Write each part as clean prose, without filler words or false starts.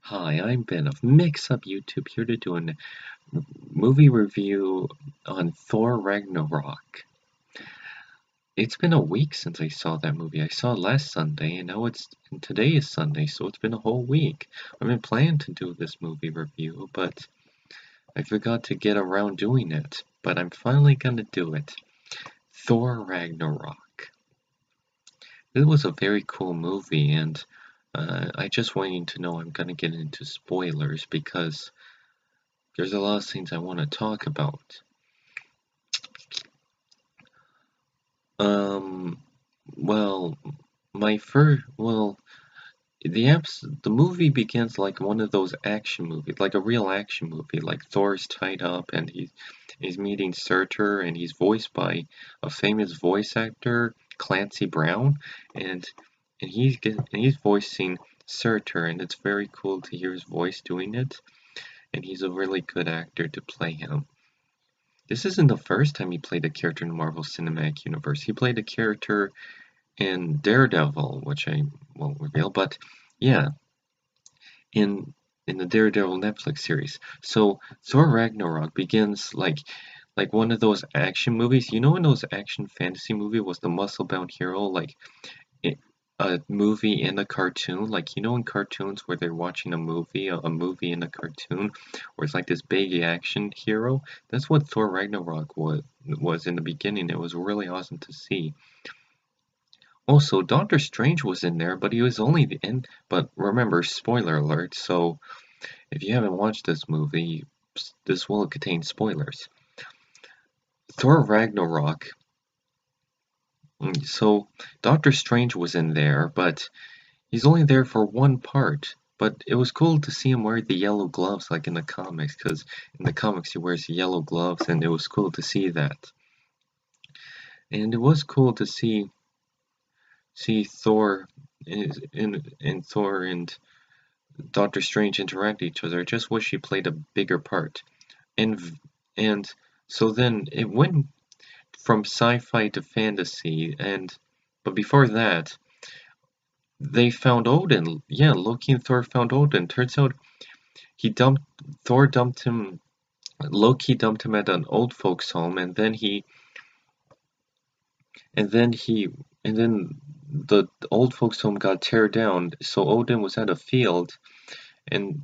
Hi, I'm Ben of Mixup YouTube here to do a movie review on Thor Ragnarok. It's been a week since I saw that movie. I saw it last Sunday and and today is Sunday, so it's been a whole week. I've been planning to do this movie review, but I forgot to get around doing it. But I'm finally gonna do it. Thor Ragnarok. It was a very cool movie, and I just want you to know I'm gonna get into spoilers because there's a lot of things I want to talk about. Um, well, the movie begins like one of those action movies, like a real action movie, like Thor's tied up and he's meeting Surtur and he's voiced by a famous voice actor, Clancy Brown, and he's voicing Surtur, and it's very cool to hear his voice doing it, and he's a really good actor to play him. This isn't the first time he played a character in the Marvel Cinematic Universe. He played a character in Daredevil, which I won't reveal, but yeah, in the Daredevil Netflix series. So Thor Ragnarok begins like one of those action movies. You know, in those action fantasy movie was the muscle-bound hero, like a movie in a cartoon, like you know in cartoons where they're watching a movie in a cartoon, where it's like this big action hero. That's what Thor Ragnarok was in the beginning. It was really awesome to see. Also, Doctor Strange was in there, but he was only the end. But remember, spoiler alert. So if you haven't watched this movie, this will contain spoilers. Thor Ragnarok. So Doctor Strange was in there, but he's only there for one part, but it was cool to see him wear the yellow gloves like in the comics, because in the comics he wears yellow gloves, and it was cool to see that. And it was cool to see Thor in Thor and Doctor Strange interact with each other. I just wish he played a bigger part. And and so then it went from sci-fi to fantasy, but before that they found Odin. Yeah, Loki and Thor found Odin. Turns out he dumped Thor dumped him Loki dumped him at an old folks home, and then he and then the old folks home got tear down, so Odin was at a field, and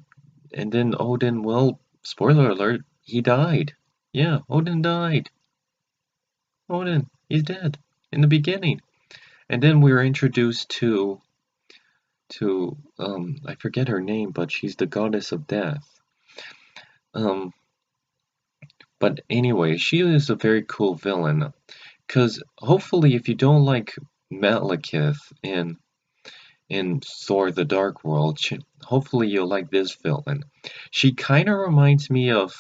then Odin, well, spoiler alert, he died. Yeah, Odin died. Odin, he's dead in the beginning. And then we were introduced to I forget her name, but she's the goddess of death. Um but anyway, she is a very cool villain. Cause hopefully if you don't like Malekith in Thor the Dark World, hopefully you'll like this villain. She kinda reminds me of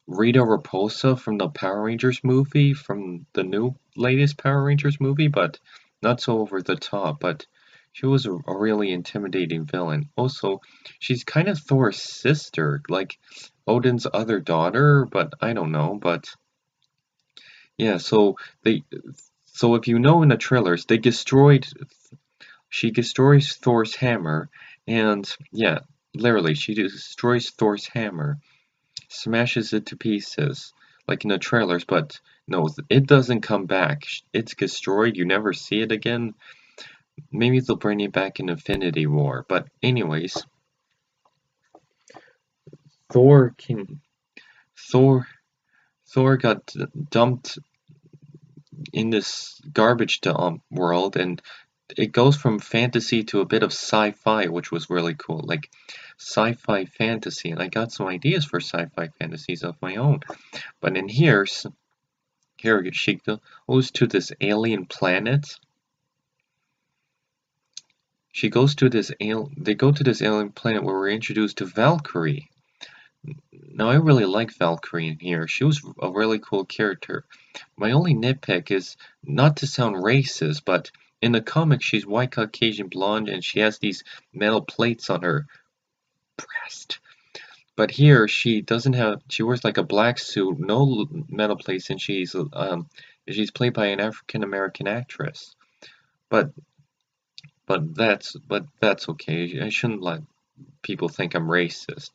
Rita Repulsa from the Power Rangers movie, from the latest Power Rangers movie, but not so over the top, but she was a really intimidating villain. Also, she's kind of Thor's sister, like Odin's other daughter, but I don't know, but yeah, so if you know in the trailers, she destroys Thor's hammer, and yeah, literally, she destroys Thor's hammer, smashes it to pieces, like in the trailers, but no, it doesn't come back. It's destroyed, you never see it again. Maybe they'll bring it back in Infinity War, but anyways, Thor can Thor Thor got dumped in this garbage dump world, and it goes from fantasy to a bit of sci-fi, which was really cool, like sci-fi fantasy, and I got some ideas for sci-fi fantasies of my own. But in here she goes to this alien planet. She goes to this they go to this alien planet where we're introduced to Valkyrie. Now I really like Valkyrie in here. She was a really cool character. My only nitpick is not to sound racist, but in the comics she's white Caucasian blonde and she has these metal plates on her breast. But here she doesn't have. She wears like a black suit, no metal plates, and she's played by an African American actress. But that's okay. I shouldn't let people think I'm racist.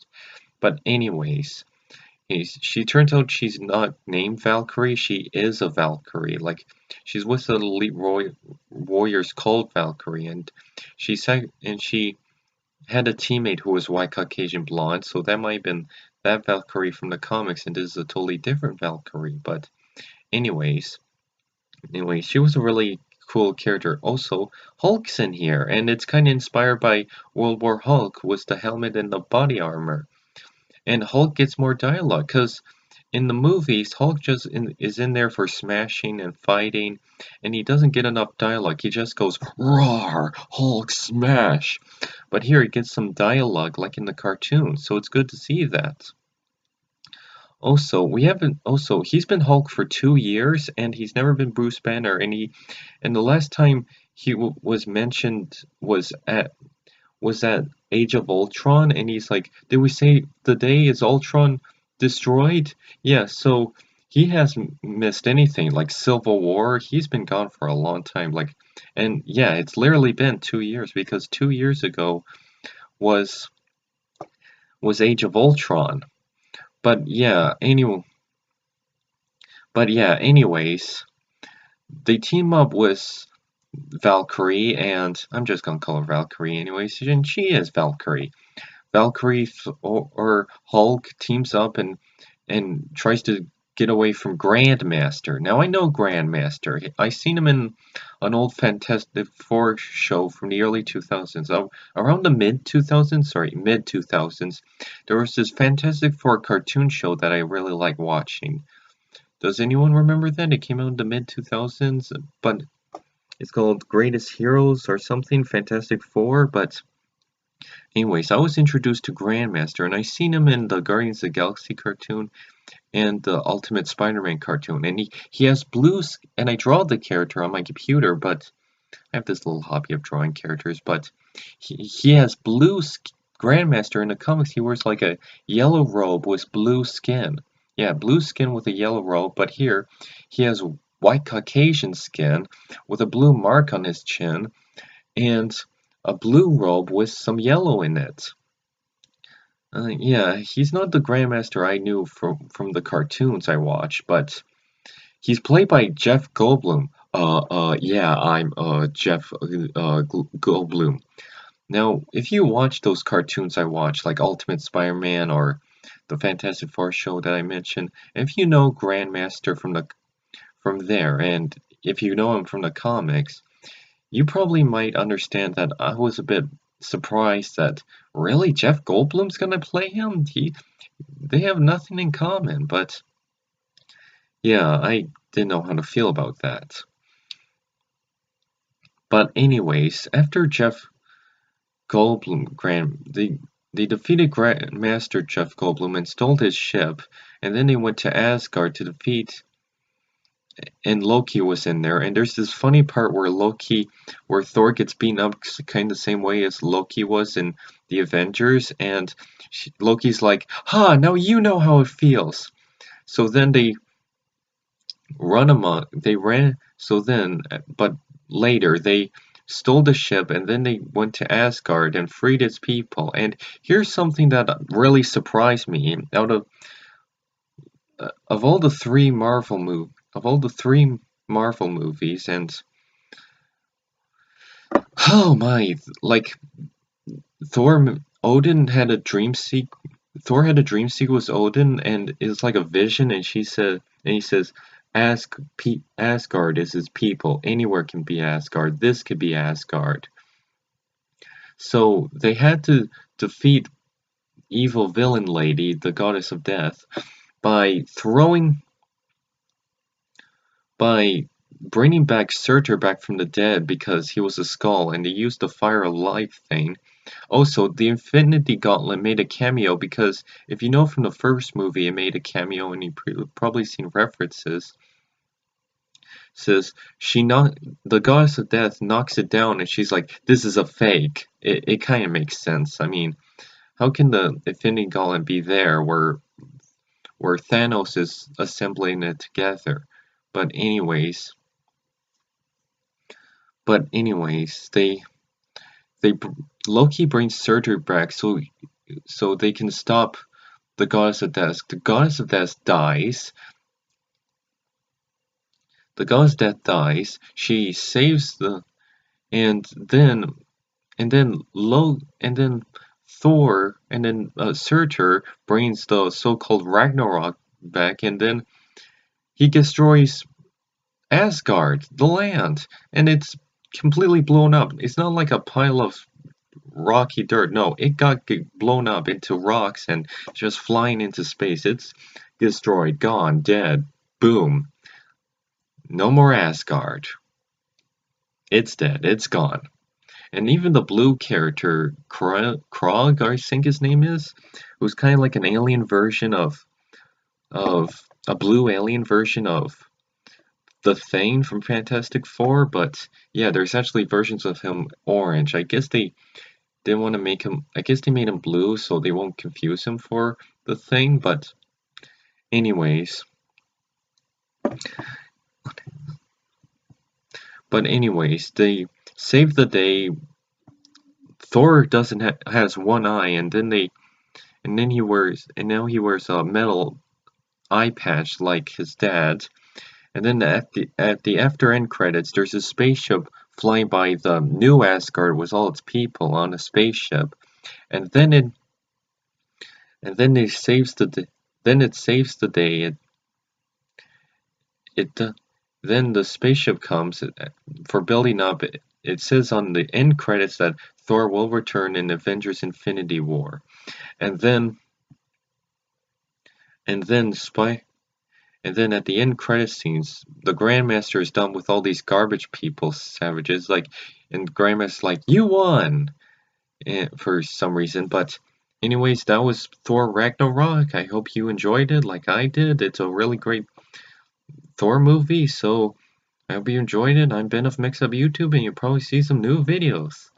But anyways, she turns out she's not named Valkyrie. She is a Valkyrie. Like she's with the elite warriors called Valkyrie, and she had a teammate who was white Caucasian blonde. So that might have been that Valkyrie from the comics, and this is a totally different Valkyrie. But anyways, she was a really cool character. Also, Hulk's in here, and it's kind of inspired by World War Hulk with the helmet and the body armor. And Hulk gets more dialogue because in the movies, Hulk is in there for smashing and fighting, and he doesn't get enough dialogue. He just goes, "Roar, Hulk smash!" But here he gets some dialogue like in the cartoon, so it's good to see that. Also, he's been Hulk for 2 years, and he's never been Bruce Banner. And the last time he was mentioned was at Age of Ultron, and he's like, did we say the day is Ultron destroyed? Yeah, so he hasn't missed anything, like Civil War, he's been gone for a long time, like, and yeah, it's literally been 2 years, because 2 years ago was Age of Ultron. But yeah, anyways, they team up with Valkyrie, and I'm just gonna call her Valkyrie anyways, and she is Valkyrie. Valkyrie or Hulk teams up and tries to get away from Grandmaster. Now I know Grandmaster. I seen him in an old Fantastic Four show from the early 2000s. Around the mid 2000s, there was this Fantastic Four cartoon show that I really like watching. Does anyone remember that? It came out in the mid 2000s, but it's called Greatest Heroes or something, Fantastic Four, but anyways, I was introduced to Grandmaster, and I seen him in the Guardians of the Galaxy cartoon and the Ultimate Spider-Man cartoon, and he has blues, and I draw the character on my computer, but I have this little hobby of drawing characters, but he has blue Grandmaster in the comics. He wears like a yellow robe with blue skin. Yeah, blue skin with a yellow robe, but here he has white Caucasian skin with a blue mark on his chin, and a blue robe with some yellow in it. Yeah, he's not the Grandmaster I knew from the cartoons I watched, but he's played by Jeff Goldblum. Yeah, I'm Jeff Goldblum. Now, if you watch those cartoons I watched, like Ultimate Spider-Man or the Fantastic Four show that I mentioned, if you know Grandmaster from there, and if you know him from the comics, you probably might understand that I was a bit surprised that really Jeff Goldblum's gonna play him. They have nothing in common, but yeah, I didn't know how to feel about that. But anyways, after Jeff Goldblum, they defeated Grandmaster Jeff Goldblum and stole his ship, and then they went to Asgard to defeat. And Loki was in there, and there's this funny part where Thor gets beaten up kind of the same way as Loki was in the Avengers, and Loki's like, "Ha! Now you know how it feels." So then they ran. So then, but later they stole the ship, and then they went to Asgard and freed its people. And here's something that really surprised me: out of all the three Marvel movies, and oh my, like Odin had a dream Thor had a dream sequence with Odin, and it's like a vision, and he says, Asgard is his people. Anywhere can be Asgard. This could be Asgard. So they had to defeat evil villain lady, the goddess of death, by bringing back Surtur back from the dead because he was a skull, and they used the fire of life thing. Also, the Infinity Gauntlet made a cameo because if you know from the first movie, it made a cameo, and you've probably seen references. Says the goddess of death knocks it down, and she's like, "This is a fake." It kind of makes sense. I mean, how can the Infinity Gauntlet be there where Thanos is assembling it together? But anyways, they Loki brings Surtur back so they can stop the goddess of death. The goddess of death dies. The goddess of death dies. She saves the and then and then Thor and then Surtur brings the so-called Ragnarok back, and then he destroys Asgard, the land, and it's completely blown up. It's not like a pile of rocky dirt. No, it got blown up into rocks and just flying into space. It's destroyed, gone, dead. Boom. No more Asgard. It's dead. It's gone. And even the blue character, Krog, I think his name is, who's kind of like an alien version of a blue alien version of the Thing from Fantastic Four, but yeah, there's actually versions of him orange. I guess they didn't want to make him, I guess they made him blue so they won't confuse him for the Thing, but anyways. They save the day. Thor doesn't has one eye, and now he wears a metal eye patch like his dad. And then at the after end credits, there's a spaceship flying by the new Asgard with all its people on a spaceship, and then it saves the day. Then the spaceship comes for building up. It says on the end credits that Thor will return in Avengers: Infinity War, and then and then spy. And then at the end credit scenes, the Grandmaster is done with all these garbage people, savages, and Grandmaster's like, "You won!" For some reason. But anyways, that was Thor Ragnarok. I hope you enjoyed it like I did. It's a really great Thor movie, so I hope you enjoyed it. I'm Ben of Mixup YouTube, and you'll probably see some new videos.